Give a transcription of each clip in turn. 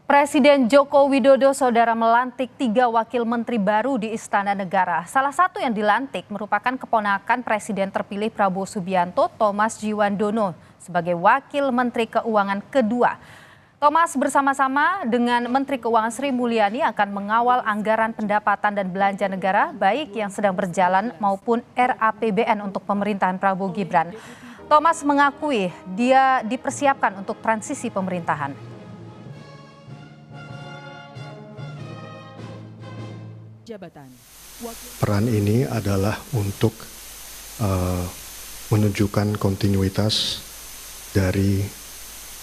Presiden Joko Widodo saudara melantik 3 wakil menteri baru di Istana Negara. Salah satu yang dilantik merupakan keponakan Presiden terpilih Prabowo Subianto, Thomas Djiwandono, sebagai wakil Menteri Keuangan kedua. Thomas bersama-sama dengan Menteri Keuangan Sri Mulyani akan mengawal anggaran pendapatan dan belanja negara, baik yang sedang berjalan maupun RAPBN untuk pemerintahan Prabowo Gibran. Thomas mengakui dia dipersiapkan untuk transisi pemerintahan. Peran ini adalah untuk menunjukkan kontinuitas dari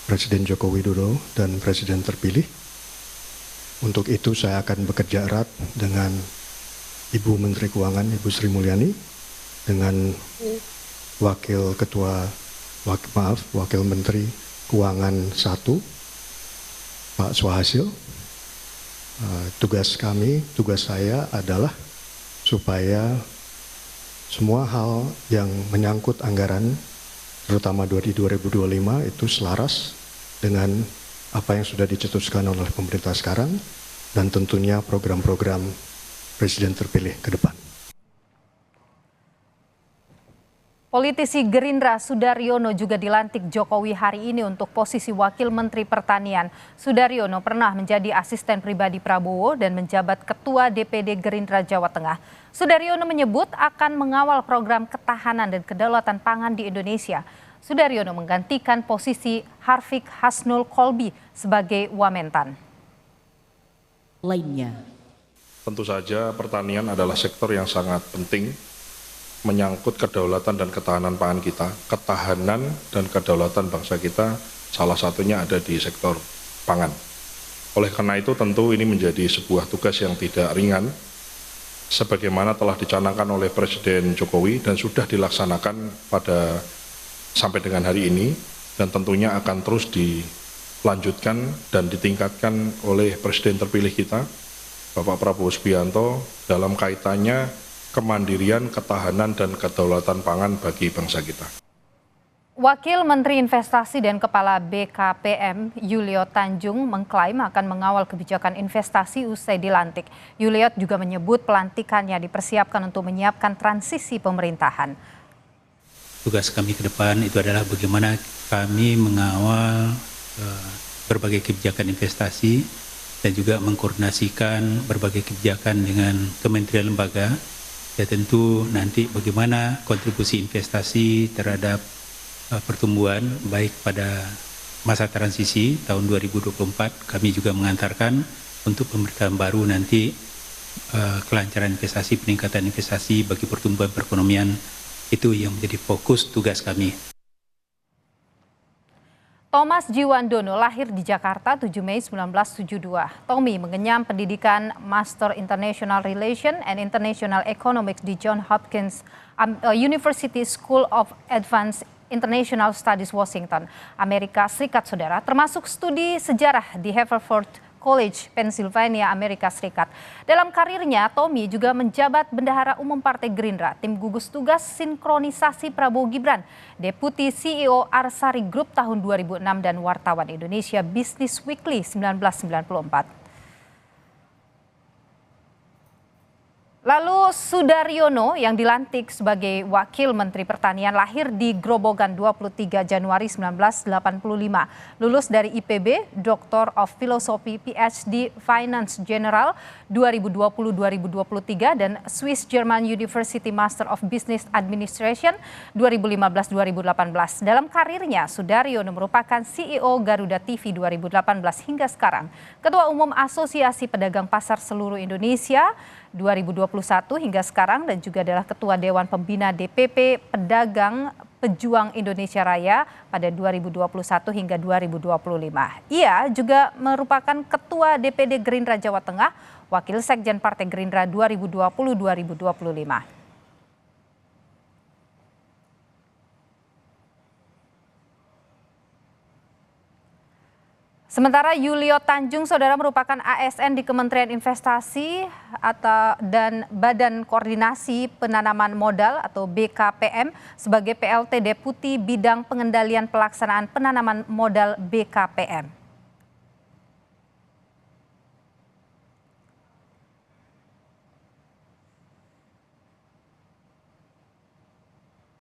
Presiden Joko Widodo dan Presiden terpilih. Untuk itu saya akan bekerja erat dengan Ibu Menteri Keuangan, Ibu Sri Mulyani, dengan Wakil Menteri Keuangan 1, Pak Swahasil. Tugas saya adalah supaya semua hal yang menyangkut anggaran, terutama di 2025 itu selaras dengan apa yang sudah dicetuskan oleh pemerintah sekarang dan tentunya program-program Presiden terpilih ke depan. Politisi Gerindra Sudaryono juga dilantik Jokowi hari ini untuk posisi Wakil Menteri Pertanian. Sudaryono pernah menjadi asisten pribadi Prabowo dan menjabat Ketua DPD Gerindra Jawa Tengah. Sudaryono menyebut akan mengawal program ketahanan dan kedaulatan pangan di Indonesia. Sudaryono menggantikan posisi Harfiq Hasnul Kolbi sebagai Wamentan. Tentu saja pertanian adalah sektor yang sangat penting, menyangkut kedaulatan dan ketahanan pangan kita. Ketahanan dan kedaulatan bangsa kita salah satunya ada di sektor pangan. Oleh karena itu tentu ini menjadi sebuah tugas yang tidak ringan, sebagaimana telah dicanangkan oleh Presiden Jokowi dan sudah dilaksanakan sampai dengan hari ini, dan tentunya akan terus dilanjutkan dan ditingkatkan oleh Presiden terpilih kita, Bapak Prabowo Subianto, dalam kaitannya kemandirian, ketahanan, dan kedaulatan pangan bagi bangsa kita. Wakil Menteri Investasi dan Kepala BKPM Yuliot Tanjung mengklaim akan mengawal kebijakan investasi usai dilantik. Yuliot juga menyebut pelantikannya dipersiapkan untuk menyiapkan transisi pemerintahan. Tugas kami ke depan itu adalah bagaimana kami mengawal berbagai kebijakan investasi dan juga mengkoordinasikan berbagai kebijakan dengan kementerian lembaga. Ya tentu nanti bagaimana kontribusi investasi terhadap pertumbuhan baik pada masa transisi tahun 2024, kami juga mengantarkan untuk pemerintahan baru nanti kelancaran investasi, peningkatan investasi bagi pertumbuhan perekonomian, itu yang menjadi fokus tugas kami. Thomas Djiwandono lahir di Jakarta 7 Mei 1972. Tommy mengenyam pendidikan Master International Relations and International Economics di Johns Hopkins University School of Advanced International Studies Washington, Amerika Serikat, saudara, termasuk studi sejarah di Haverford College, Pennsylvania, Amerika Serikat. Dalam karirnya, Tommy juga menjabat Bendahara Umum Partai Gerindra, Tim Gugus Tugas Sinkronisasi Prabowo Gibran, Deputi CEO Arsari Group tahun 2006 dan wartawan Indonesia Business Weekly 1994. Lalu Sudaryono yang dilantik sebagai Wakil Menteri Pertanian lahir di Grobogan 23 Januari 1985. Lulus dari IPB, Doctor of Philosophy PhD Finance General 2020-2023 dan Swiss German University Master of Business Administration 2015-2018. Dalam karirnya, Sudaryono merupakan CEO Garuda TV 2018 hingga sekarang, Ketua Umum Asosiasi Pedagang Pasar Seluruh Indonesia 2021 hingga sekarang, dan juga adalah Ketua Dewan Pembina DPP Pedagang Pejuang Indonesia Raya pada 2021 hingga 2025. Ia juga merupakan Ketua DPD Gerindra Jawa Tengah, Wakil Sekjen Partai Gerindra 2020-2025. Sementara Yuliot Tanjung, saudara, merupakan ASN di Kementerian Investasi dan Badan Koordinasi Penanaman Modal atau BKPM sebagai PLT Deputi Bidang Pengendalian Pelaksanaan Penanaman Modal BKPM.